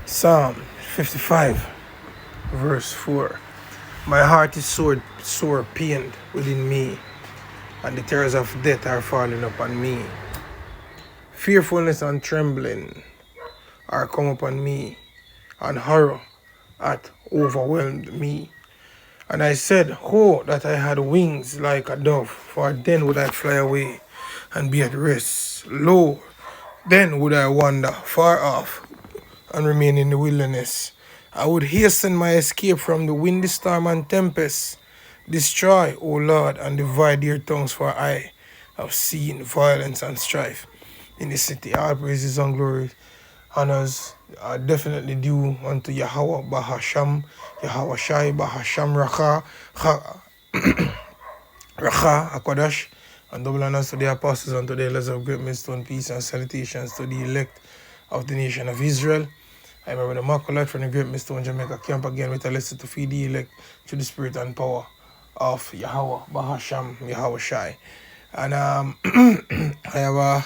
Psalm 55, verse 4. My heart is sore pained within me, and the terrors of death are falling upon me. Fearfulness and trembling are come upon me, and horror hath overwhelmed me. And I said, oh, that I had wings like a dove, for then would I fly away and be at rest. Lo, then would I wander far off and remain in the wilderness. I would hasten my escape from the windy storm and tempest. Destroy, O Lord, and divide their tongues, for I have seen violence and strife in the city. All praises and glory, honors are definitely due unto Yahweh Bahasham, Yahweh Shai, Bahasham Racha HaKodash, and double honors to the apostles and to the elders of Great Millstone, peace and salutations to the elect of the nation of Israel. I remember the Macolite from the Great Millstone Jamaica camp again with a lesson to feed the elect through the spirit and power of Yahweh Bahasham, Yahweh Shai. And I have a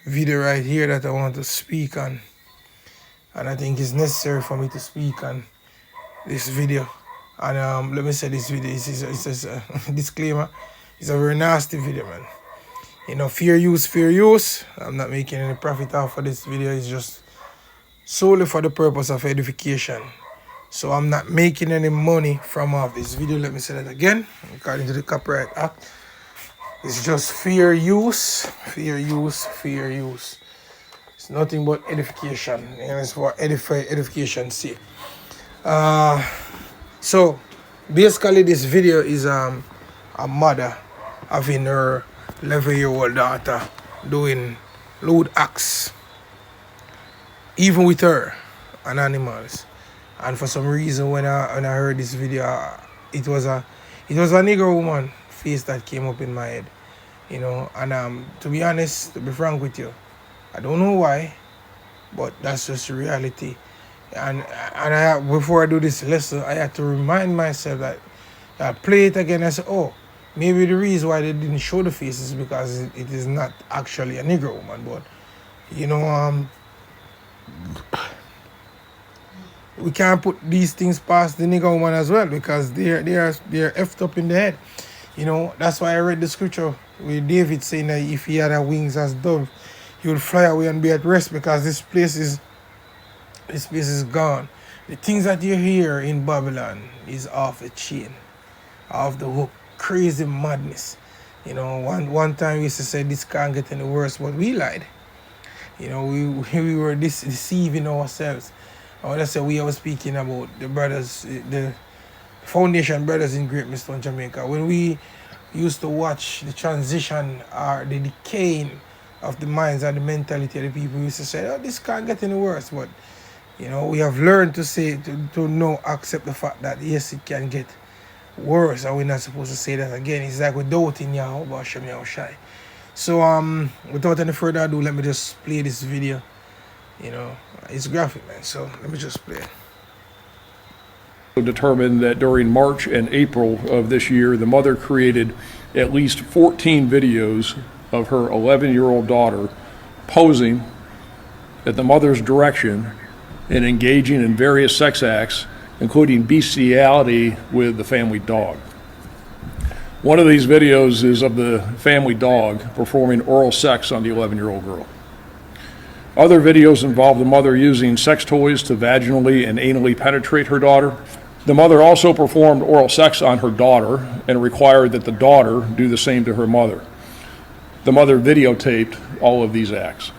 video right here that I want to speak on, and I think it's necessary for me to speak on this video. And let me say, this video is a disclaimer. It's a very nasty video, man. You know, fair use. I'm not making any profit off of this video. It's just solely for the purpose of edification. So I'm not making any money from off this video. Let me say that again. According to the Copyright Act, it's just fair use. It's nothing but edification, and it's for edification's sake. So basically, this video is a mother having her 11-year-old daughter doing lewd acts, even with her and animals. And for some reason, when I heard this video, it was a Negro woman face that came up in my head, you know. And to be honest, to be frank with you, I don't know why, but that's just the reality. And before I do this lesson, I had to remind myself that I play it again. I said, oh, maybe the reason why they didn't show the face is because it is not actually a Negro woman. But you know, we can't put these things past the Negro woman as well, because they're effed up in the head. You know, that's why I read the scripture with David saying that if he had wings as dove, he would fly away and be at rest, because this place is gone. The things that you hear in Babylon is off the chain, off the hook, crazy madness. You know, one time we used to say this can't get any worse, but we lied. You know, we were deceiving ourselves. I want to say we were speaking about the brothers, the Foundation Brothers in Great Millstone, Jamaica. When we used to watch the transition or the decaying of the minds and the mentality of the people, we used to say, oh, this can't get any worse. But, you know, we have learned to say, to know, accept the fact that, yes, it can get worse, and we're not supposed to say that again. It's like we're doubting Yahweh Bahasham, Yahweh Shai. So, without any further ado, let me just play this video. You know, it's graphic, man, so let me just play it. Determined that during March and April of this year, the mother created at least 14 videos of her 11-year-old daughter posing at the mother's direction and engaging in various sex acts, including bestiality with the family dog. One of these videos is of the family dog performing oral sex on the 11-year-old girl. Other videos involve the mother using sex toys to vaginally and anally penetrate her daughter. The mother also performed oral sex on her daughter and required that the daughter do the same to her mother. The mother videotaped all of these acts.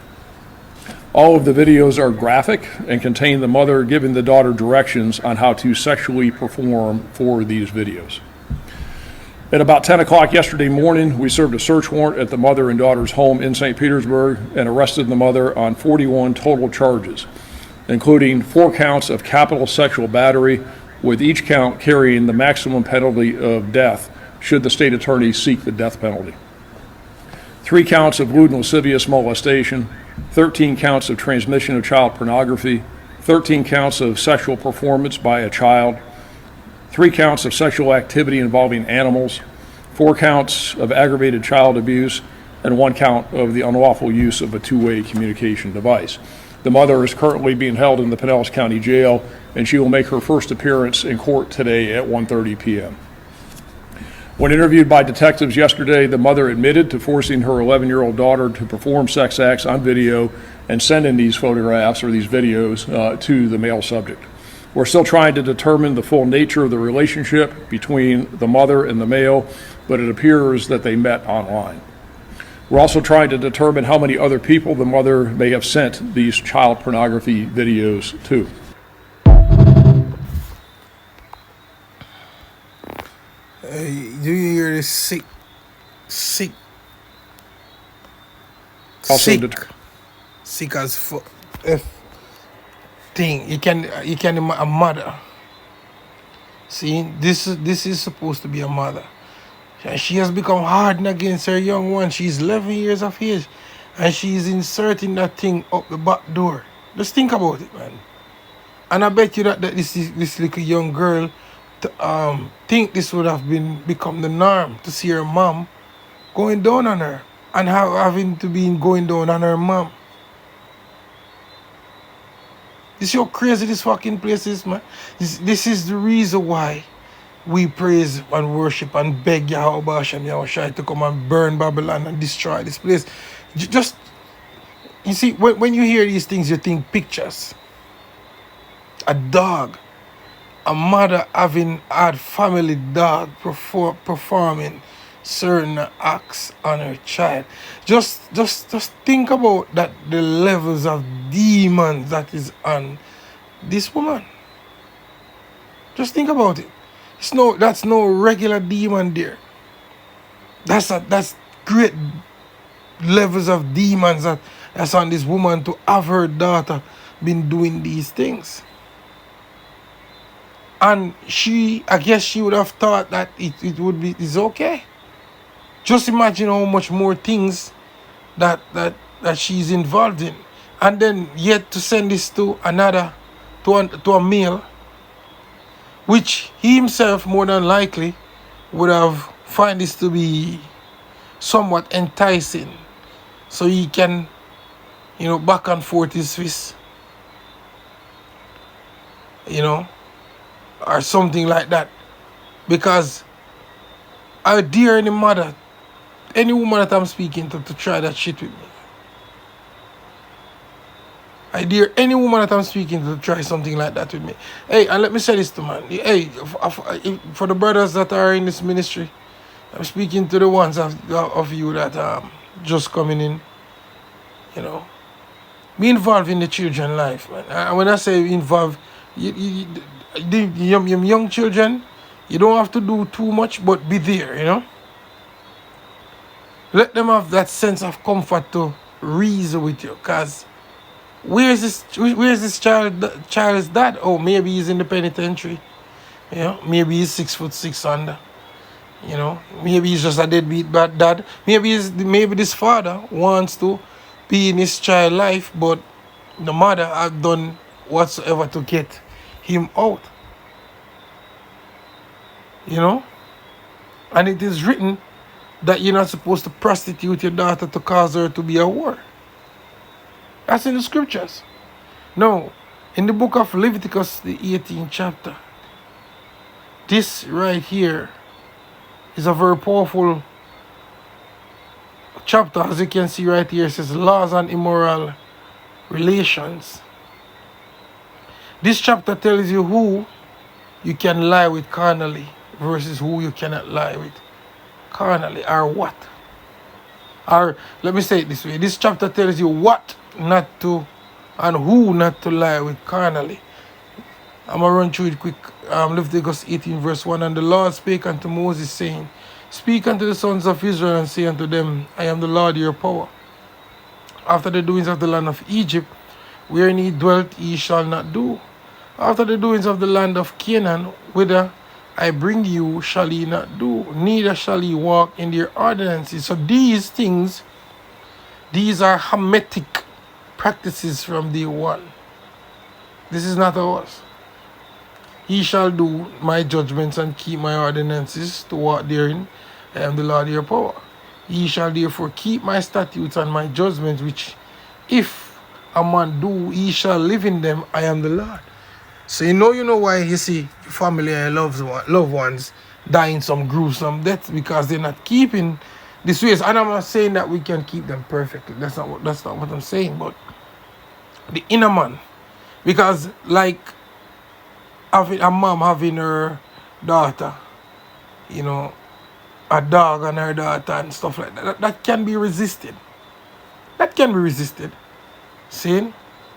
All of the videos are graphic and contain the mother giving the daughter directions on how to sexually perform for these videos. At about 10 o'clock yesterday morning, we served a search warrant at the mother and daughter's home in St. Petersburg and arrested the mother on 41 total charges, including 4 counts of capital sexual battery, with each count carrying the maximum penalty of death should the state attorney seek the death penalty. 3 counts of lewd and lascivious molestation, 13 counts of transmission of child pornography, 13 counts of sexual performance by a child, 3 counts of sexual activity involving animals, 4 counts of aggravated child abuse, and 1 count of the unlawful use of a two-way communication device. The mother is currently being held in the Pinellas County Jail, and she will make her first appearance in court today at 1:30 p.m. When interviewed by detectives yesterday, the mother admitted to forcing her 11-year-old daughter to perform sex acts on video and sending these photographs or these videos to the male subject. We're still trying to determine the full nature of the relationship between the mother and the male, but it appears that they met online. We're also trying to determine how many other people the mother may have sent these child pornography videos to. Do you hear this sick Also, sick as fuck thing? You can a mother. See, this is supposed to be a mother. And she has become hardened against her young one. She's 11 years of age, and she's inserting that thing up the back door. Just think about it, man. And I bet you that this little young girl think this would have become the norm to see her mom going down on her and having to be going down on her mom. This is how crazy this fucking place is, man. This is the reason why we praise and worship and beg Yahweh Hashem Yahushai to come and burn Babylon and destroy this place. Just, you see, when you hear these things, you think pictures. A dog, a mother having had family dog performing certain acts on her child. Just think about that, the levels of demons that is on this woman. Just think about it. That's no regular demon there. That's great levels of demons that's on this woman to have her daughter been doing these things. And I guess she would have thought that it's okay. Just imagine how much more things that she's involved in. And then yet to send this to a male, which he himself more than likely would have find this to be somewhat enticing. So he can, back and forth his fist. Or something like that. Because I dare any mother, any woman that I'm speaking to try that shit with me. I dare any woman that I'm speaking to try something like that with me. Hey, and let me say this to man. Hey, for the brothers that are in this ministry, I'm speaking to the ones of you that just coming in, be involved in the children's life, man. And when I say involved, the young children, you don't have to do too much, but be there, Let them have that sense of comfort to reason with you, because where's this child's dad? Oh, maybe he's in the penitentiary. Maybe he's 6'6" under. Maybe he's just a deadbeat bad dad. Maybe this father wants to be in his child life, but the mother have done whatsoever to get him out. And it is written that you're not supposed to prostitute your daughter to cause her to be a whore. That's in the scriptures. No, in the book of Leviticus, the 18th chapter, this right here is a very powerful chapter. As you can see right here, it says laws and immoral relations. This chapter tells you who you can lie with carnally versus who you cannot lie with carnally, or what. Or let me say it this way. This chapter tells you what not to and who not to lie with carnally. I'm going to run through it quick. Leviticus 18 verse 1. And the Lord spake unto Moses, saying, Speak unto the sons of Israel, and say unto them, I am the Lord your power. After the doings of the land of Egypt, wherein ye dwelt, ye shall not do. After the doings of the land of Canaan, whither I bring you, shall ye not do, neither shall ye walk in their ordinances. So these things, these are Hamitic practices from day one. This is not ours. Ye shall do my judgments and keep my ordinances to walk therein. I am the Lord your power. Ye shall therefore keep my statutes and my judgments, which if a man do, he shall live in them. I am the Lord. So you know why you see your family and your loved ones dying some gruesome deaths, because they're not keeping these ways. And I'm not saying that we can keep them perfectly. That's not what I'm saying. But the inner man, because like having a mom having her daughter, you know, a dog and her daughter and stuff like that can be resisted. That can be resisted. See?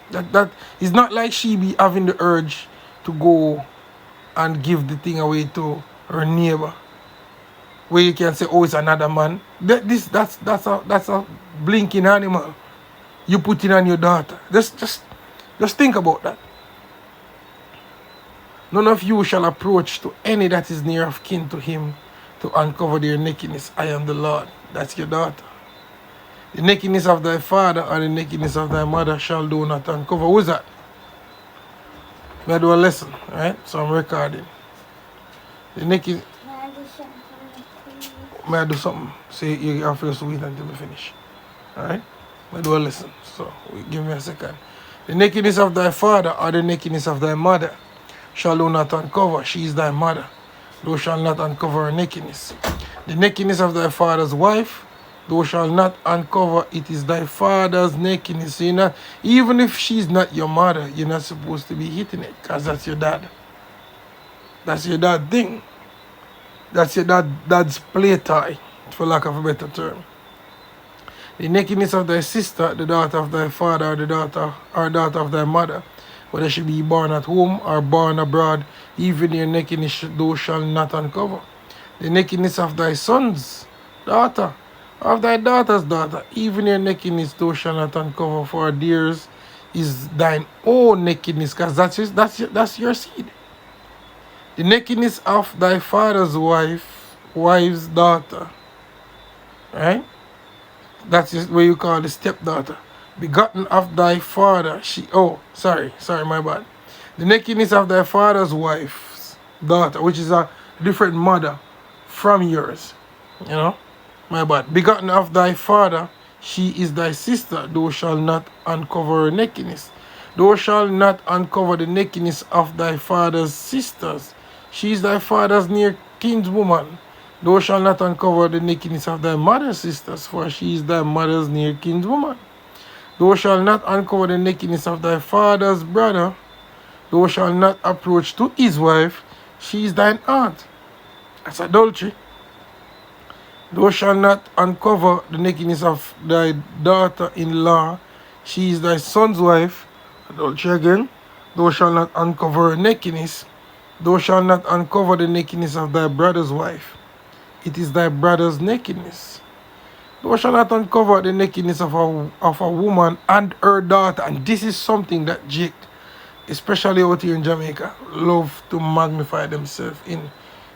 That is not like she be having the urge to go and give the thing away to her neighbor, where you can say, oh, it's another man. That's a blinking animal you put it on your daughter. Just think about that. None of you shall approach to any that is near of kin to him to uncover their nakedness. I am the Lord. That's your daughter. The nakedness of thy father or the nakedness of thy mother shall do not uncover. Who's that? May I do a lesson, right? So I'm recording. The naked. May I do something? So you have to wait until we finish. Alright? May I do a lesson. So give me a second. The nakedness of thy father or the nakedness of thy mother shall thou not uncover. She is thy mother. Thou shalt not uncover her nakedness. The nakedness of thy father's wife, thou shalt not uncover. It is thy father's nakedness. So even if she's not your mother, you're not supposed to be hitting it, because that's your dad. That's your dad thing. That's your dad's play tie, for lack of a better term. The nakedness of thy sister, the daughter of thy father, or the daughter of thy mother, whether she be born at home or born abroad, even your nakedness thou shalt not uncover. The nakedness of thy son's daughter, of thy daughter's daughter, even your nakedness thou shalt not uncover, for theirs is thine own nakedness, because that's your seed. The nakedness of thy father's wife's daughter, right? That's just what you call the stepdaughter. Begotten of thy father, sorry, my bad. The nakedness of thy father's wife's daughter, which is a different mother from yours, my bad. Begotten of thy father, she is thy sister. Thou shalt not uncover her nakedness. Thou shalt not uncover the nakedness of thy father's sisters. She is thy father's near kinswoman. Thou shalt not uncover the nakedness of thy mother's sisters, for she is thy mother's near kinswoman. Thou shalt not uncover the nakedness of thy father's brother. Thou shalt not approach to his wife. She is thine aunt. That's adultery. Thou shalt not uncover the nakedness of thy daughter-in-law. She is thy son's wife. Adultery again. Thou shalt not uncover her nakedness. Thou shalt not uncover the nakedness of thy brother's wife. It is thy brother's nakedness. Thou shalt not uncover the nakedness of a woman and her daughter. And this is something that Jake, especially out here in Jamaica, love to magnify themselves in,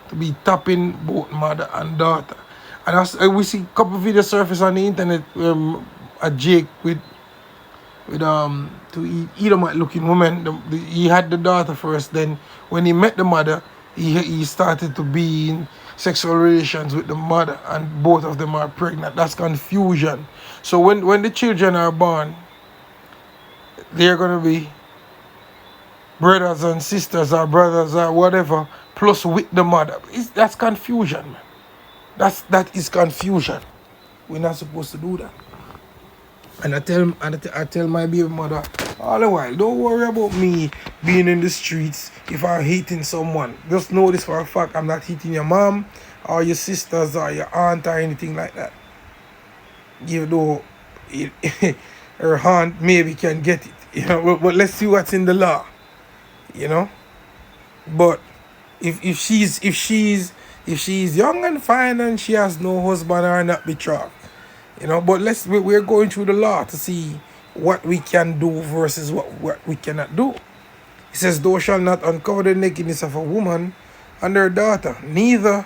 to be tapping both mother and daughter. And we see a couple of videos surface on the internet, a Jake with two Edomite looking women. He had the daughter first, then when he met the mother, he started to be in sexual relations with the mother, and both of them are pregnant. That's confusion. So when the children are born, they're going to be brothers and sisters or brothers or whatever, plus with the mother. That's confusion, man. That is confusion. We're not supposed to do that. And I tell my baby mother all the while, don't worry about me being in the streets if I'm hitting someone. Just know this for a fact, I'm not hitting your mom or your sisters or your aunt or anything like that. Even though her aunt maybe can get it, but let's see what's in the law, But if she's young and fine and she has no husband or not betrothed, but we're going through the law to see what we can do versus what we cannot do. It says, thou shalt not uncover the nakedness of a woman and her daughter, neither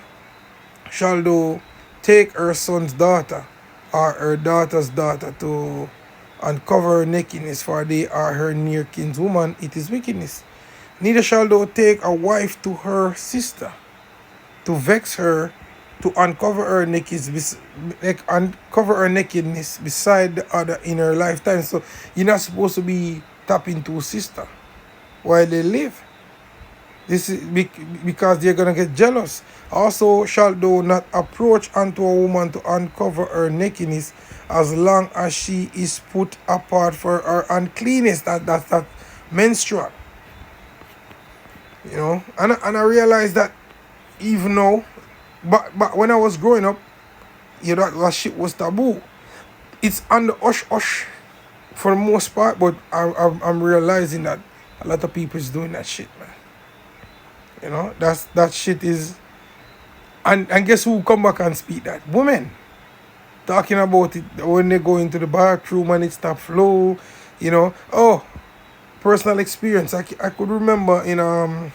shall thou take her son's daughter or her daughter's daughter to uncover her nakedness, for they are her near kinswoman. It is wickedness. Neither shall thou take a wife to her sister to vex her to uncover her uncover her nakedness beside the other in her lifetime. So you're not supposed to be tapping to sister while they live. This is because they're gonna get jealous. Also, shall thou not approach unto a woman to uncover her nakedness, as long as she is put apart for her uncleanness. That menstrual. And I realized that even now, but when I was growing up, that shit was taboo. It's on the hush hush for the most part, but I'm realizing that a lot of people is doing that shit, man. That shit is, and guess who come back and speak that? Women talking about it when they go into the bathroom and it stop flow. Oh, personal experience. I could remember in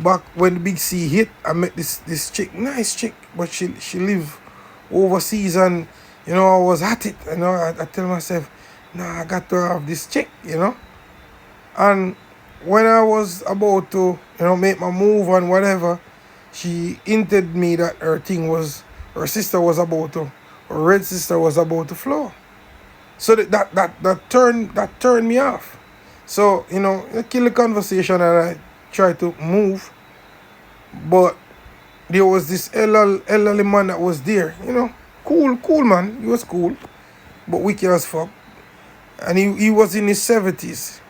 back when the Big C hit, I met this chick, nice chick, but she live overseas, and I was at it. I tell myself, nah, I got to have this chick, and when I was about to make my move and whatever, she hinted me that her sister was about to, her red sister was about to flow. So that turned me off. So I kill the conversation and I try to move, but there was this elderly man that was there. Cool man. He was cool, but wicked as fuck, and he was in his 70s.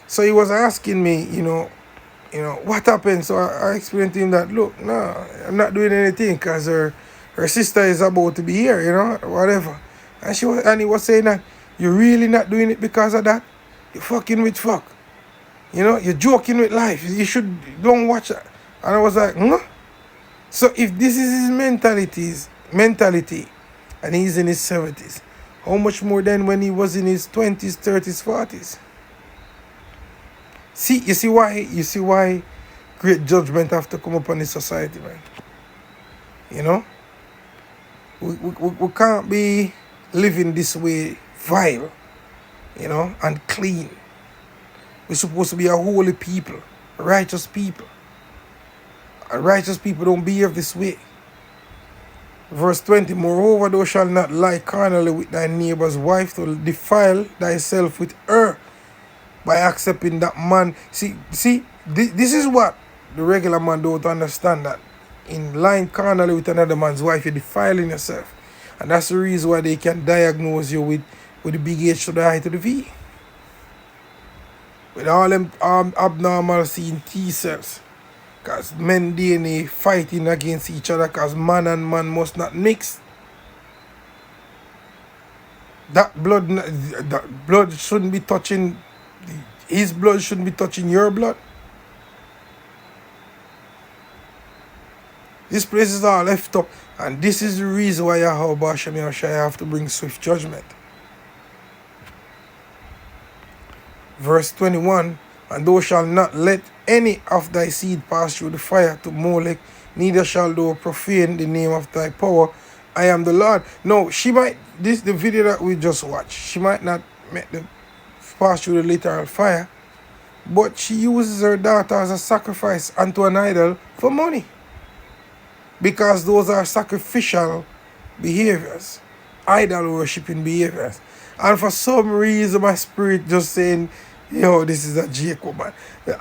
So he was asking me, what happened. So I explained to him that, look, no, I'm not doing anything because her sister is about to be here, whatever. And he was saying that, you're really not doing it because of that? You're fucking with fuck. You're joking with life. Don't watch that. And I was like, So if this is his mentality, and he's in his 70s, how much more than when he was in his 20s, 30s, 40s? You see why great judgment have to come upon this society, man. We can't be living this way vile, and clean. We're supposed to be a holy people, a righteous people. And righteous people don't behave this way. Verse 20, moreover, thou shalt not lie carnally with thy neighbor's wife, to defile thyself with her by accepting that man. See, this is what the regular man don't understand, that in lying carnally with another man's wife, you're defiling yourself. And that's the reason why they can diagnose you with the big H to the I to the V. With all them abnormal seeing T cells. Because men DNA fighting against each other because man and man must not mix. That blood shouldn't be touching, his blood shouldn't be touching your blood. This place is all left up, and this is the reason why Yahweh Hashem Yahushua have to bring swift judgment. Verse 21, and thou shalt not let any of thy seed pass through the fire to Molech, neither shalt thou profane the name of thy power. I am the Lord. No, the video that we just watched, she might not make the pass through the literal fire, but she uses her daughter as a sacrifice unto an idol for money. Because those are sacrificial behaviors, idol worshipping behaviors. And for some reason, my spirit just saying, this is a Jacob, man.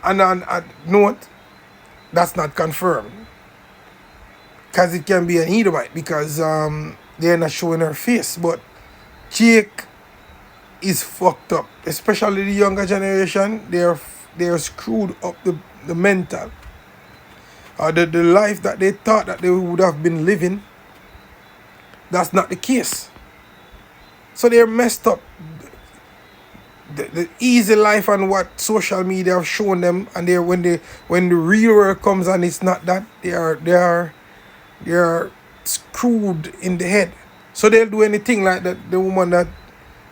And note, that's not confirmed. Because it can be an Edomite, because they're not showing her face. But Jake is fucked up. Especially the younger generation, they're screwed up the mental. The life that they thought that they would have been living, that's not the case. So they're messed up. The easy life and what social media have shown them, and when the real world comes and it's not that, they are screwed in the head. So they'll do anything like that. The woman that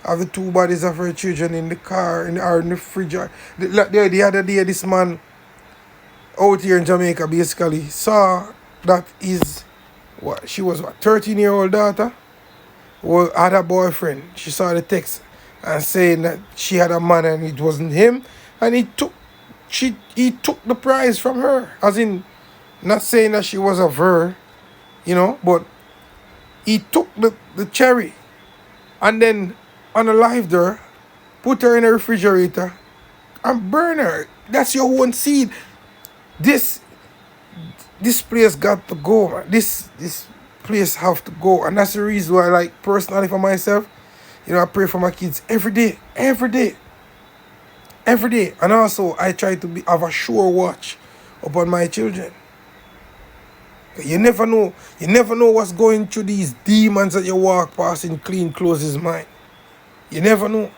have the two bodies of her children in the car or in the fridge. The other day, this man out here in Jamaica basically saw that she was 13-year-old daughter had a boyfriend. She saw the text and saying that she had a man and it wasn't him, and he took the prize from her, as in Not saying that she was of her, you know, but he took the cherry and then unalived her, put her in a refrigerator, and burn her. That's your own seed. This this place got to go, man. This place have to go. And that's the reason why, like, personally for myself, you know, I pray for my kids every day. Every day. Every day. And also I try to have a sure watch upon my children. You never know. You never know what's going through these demons that you walk past in clean clothes' mind. You never know.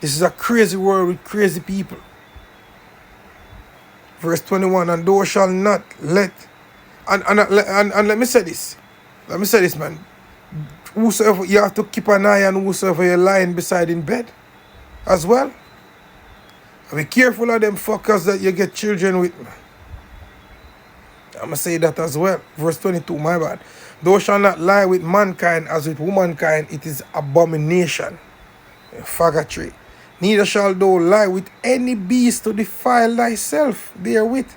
This is a crazy world with crazy people. Verse 21, and thou shalt not let, and let me say this. Let me say this, man. Whosoever, you have to keep an eye on whosoever you're lying beside in bed as well. And be careful of them fuckers that you get children with, man. I'm going to say that as well. Verse 22, my bad. Thou shalt not lie with mankind as with womankind. It is abomination. Faggotry. Neither shall thou lie with any beast to defile thyself therewith.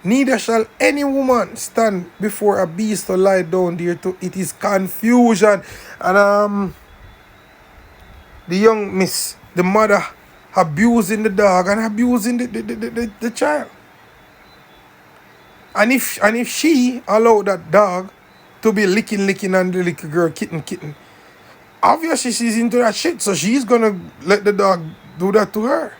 Neither shall any woman stand before a beast to lie down thereto. It is confusion. And the young miss, the mother, abusing the dog and abusing the child. And if she allowed that dog to be licking and the little girl kitten, obviously she's into that shit, so she's gonna let the dog do that to her.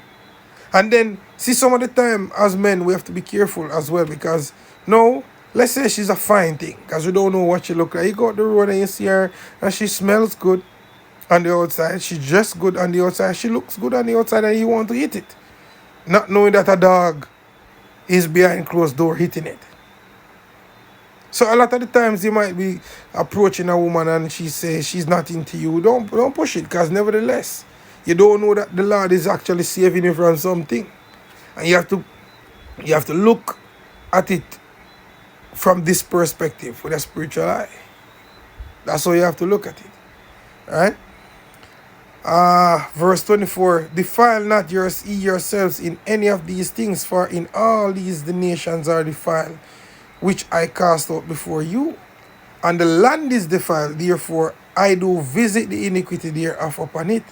And then, see, some of the time as men we have to be careful as well, because no, let's say she's a fine thing, because we don't know what she look like. You go out the road and you see her and she smells good on the outside, she dressed good on the outside, she looks good on the outside, and you want to hit it, not knowing that a dog is behind closed door hitting it. So a lot of the times you might be approaching a woman and she says she's not into you. Don't push it, because nevertheless, you don't know that the Lord is actually saving you from something. And you have to look at it from this perspective, with a spiritual eye. That's how you have to look at it. Alright? Verse 24, defile not yourselves in any of these things, for in all these the nations are defiled, which I cast out before you. And the land is defiled, therefore I do visit the iniquity thereof upon it,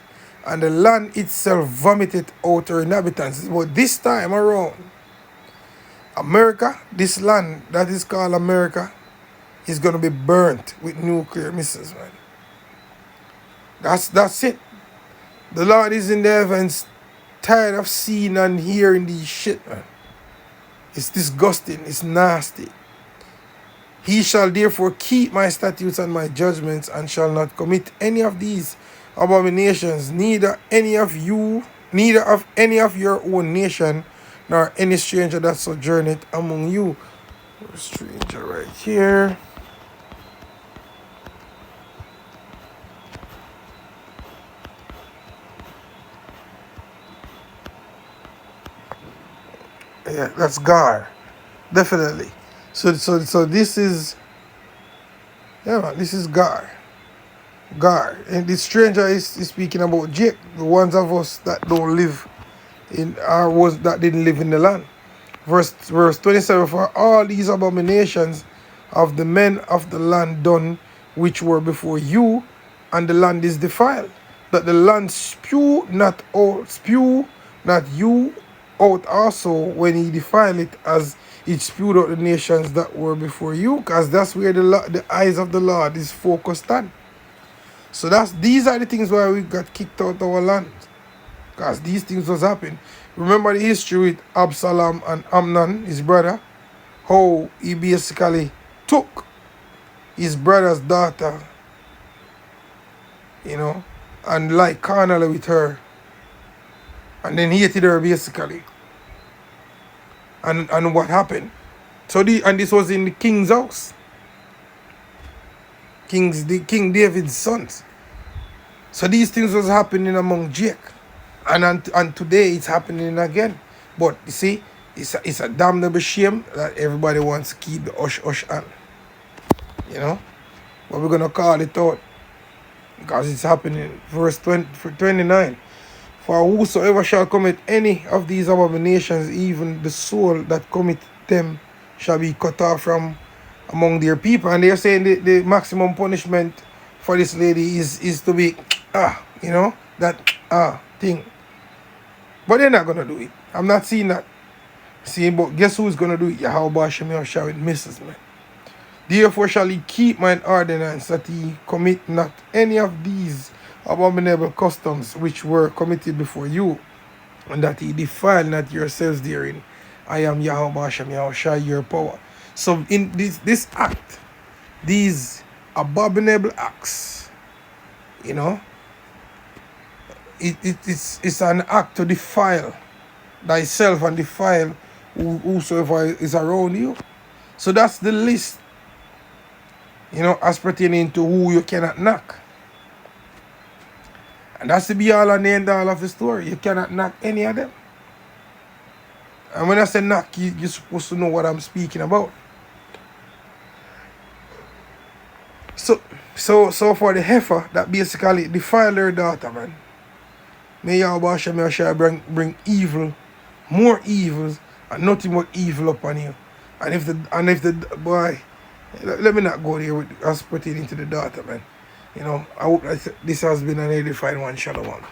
and the land itself vomited out her inhabitants. But this time around, America, this land that is called America, is going to be burnt with nuclear missiles, man. That's it. The Lord is in the heavens, tired of seeing and hearing these shit, man. It's disgusting. It's nasty. He shall therefore keep my statutes and my judgments, and shall not commit any of these abominations, neither of any of your own nation, nor any stranger that sojourneth among you. A stranger right here. Yeah, that's Gar. Definitely. So this is, yeah, man, this is Gar. And the stranger is speaking about Jake, the ones of us that don't live in, that didn't live in the land. Verse 27, for all these abominations of the men of the land done, which were before you, and the land is defiled, that the land spew not you out also when he defiled it, as it spewed out the nations that were before you, because that's where the eyes of the Lord is focused on. So these are the things why we got kicked out of our land, because these things was happening. Remember the history with Absalom and Amnon, his brother, how he basically took his brother's daughter, you know, and like carnally with her, and then hated her basically. And what happened? So this was in the king's house. King David's sons. So these things was happening among Jake. And today it's happening again. But you see, it's a damnable shame that everybody wants to keep the hush on. You know? But we're gonna call it out, because it's happening. Verse 29. For whosoever shall commit any of these abominations, even the soul that commit them, shall be cut off from among their people. And they're saying the maximum punishment for this lady is to be, that thing. But they're not going to do it. I'm not seeing that. See, but guess who's going to do it? Yahweh Shem Yahushua with Mrs. man. Therefore shall he keep mine ordinance, that he commit not any of these abominable customs which were committed before you, and that he defile not yourselves therein. I am Yahweh Shem Yahushua, your power. So in this act, these abominable acts, it's an act to defile thyself and defile whosoever is around you. So that's the list, as pertaining to who you cannot knock. And that's the be all and end all of the story. You cannot knock any of them. And when I say knock, you're supposed to know what I'm speaking about. So for the heifer that basically defiled her daughter, man, may Yahweh Shem Yahushua bring evil, more evils, and nothing but evil upon you. And if the boy, let me not go there with us pertaining to the daughter, man. I hope that this has been an edified one. Shalom.